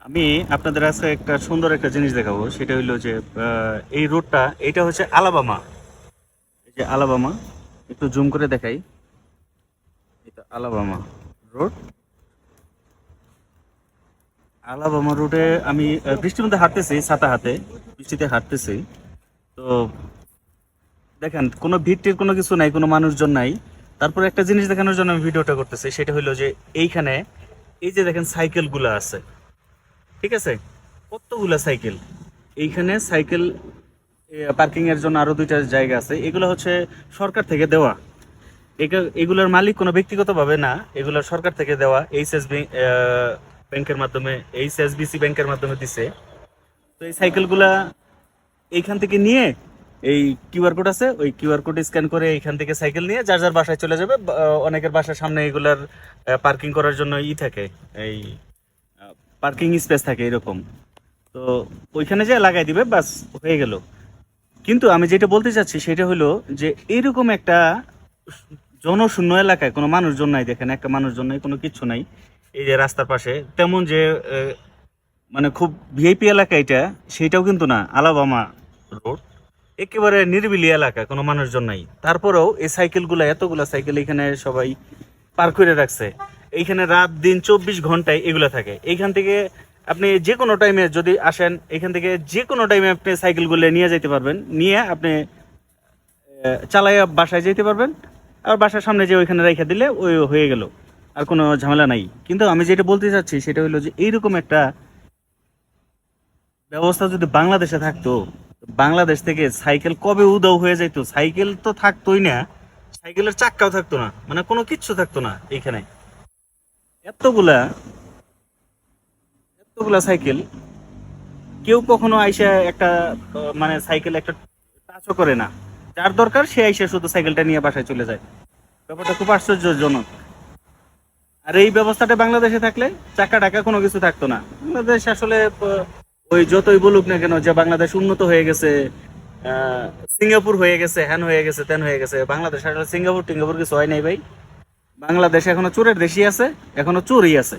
আমি আপনাদের কাছে একটা সুন্দর একটা জিনিস দেখাবো। সেটা হইলো যে এই রোডটা, এটা হচ্ছে আলাবামা। এই যে আলাবামা, একটু জুম করে দেখাই। এটা আলাবামা রোড। আলাবামা রোডে আমি বৃষ্টির মধ্যে হাঁটতেছি, ছাতা হাতে বৃষ্টিতে হাঁটতেছি। তো দেখেন, কোনো ভিড়টির কোনো কিছু নাই, কোনো মানুষজন নাই। তারপর একটা জিনিস দেখানোর জন্য আমি ভিডিওটা করতেছি। সেটা হইলো যে এইখানে এই যে দেখেন সাইকেল গুলা আছে, ঠিক আছে? কতগুলা সাইকেল এইখানে। সাইকেল পার্কিং এর জন্য আরো দুইটা জায়গা আছে। এগুলো হচ্ছে সরকার থেকে দেওয়া। এগুলোর মালিক কোনো ব্যক্তিগত ভাবে না, এগুলো সরকার থেকে দেওয়া। এইচএসবি ব্যাংকের মাধ্যমে, এইচএসবিসি ব্যাংকের মাধ্যমে দিছে। তো এই সাইকেলগুলা এইখান থেকে নিয়ে, এই কিউআর কোড আছে, ওই কিউআর কোড স্ক্যান করে এইখান থেকে সাইকেল নিয়ে যার যার বাসায় চলে যাবে। অনেকের বাসার সামনে এগুলার পার্কিং করার জন্য থাকে, এই পার্কিং স্পেস থাকে এরকম। তো ওইখানে যে লাগাই দিবে, বাস হয়ে গেল। কিন্তু আমি যেটা বলতে চাচ্ছি সেটা হলো যে এরকম একটা জনশূন্য এলাকায় কোনো মানুষজন নাই। দেখেন, একটা মানুষজন নাই, কোনো কিচ্ছু নাই। এই যে রাস্তার পাশে তেমন যে মানে খুব ভিআইপি এলাকা এটা, সেটাও কিন্তু না। আলাবামা রোড একেবারে নিরিবিলি এলাকা, কোনো মানুষজন নাই। তারপরেও এই সাইকেলগুলো, এতগুলা সাইকেল এখানে সবাই পার করে রাখছে। এইখানে রাত দিন 24 ঘন্টায় এগুলো থাকে। এইখান থেকে আপনি যে কোনো টাইমে যদি আসেন, এখান থেকে যে কোনো টাইমে আপনি সাইকেলগুলো নিয়ে যেতে পারবেন। নিয়ে আপনি চালাইয়া বাসায় যেতে পারবেন। আর বাসার সামনে যে ওইখানে রেখে দিলে ওই হয়ে গেল, আর কোনো ঝামেলা নাই। কিন্তু আমি যেটা বলতে চাচ্ছি সেটা হলো যে এইরকম একটা ব্যবস্থা যদি বাংলাদেশে থাকতো, বাংলাদেশ থেকে সাইকেল কবে উধাও হয়ে যাইতো। সাইকেল তো থাকতোই না, সাইকেলের চাক্কাও থাকতো না, মানে কোনো কিচ্ছু থাকতো না এইখানে। এতগুলা এতগুলা সাইকেল, কেউ কখনো আইসা একটা মানে সাইকেল একটা টাচও করে না। যার দরকার সে আইসা শুধু সাইকেলটা নিয়ে বাসায় চলে যায়। ব্যাপারটা খুব আশ্চর্যজনক। আর এই ব্যবস্থাটা বাংলাদেশে থাকলে চাকা টাকা কোনো কিছু থাকতো না। বাংলাদেশ আসলে ওই যতই বলুক না কেন যে বাংলাদেশ উন্নত হয়ে গেছে, আহ, সিঙ্গাপুর হয়ে গেছে, হ্যান হয়ে গেছে, ত্যান হয়ে গেছে, বাংলাদেশ আসলে সিঙ্গাপুর টিঙ্গাপুর কিছু হয় নাই ভাই। বাংলাদেশ এখনো চোরের দেশই আছে, এখনো চোরই আছে।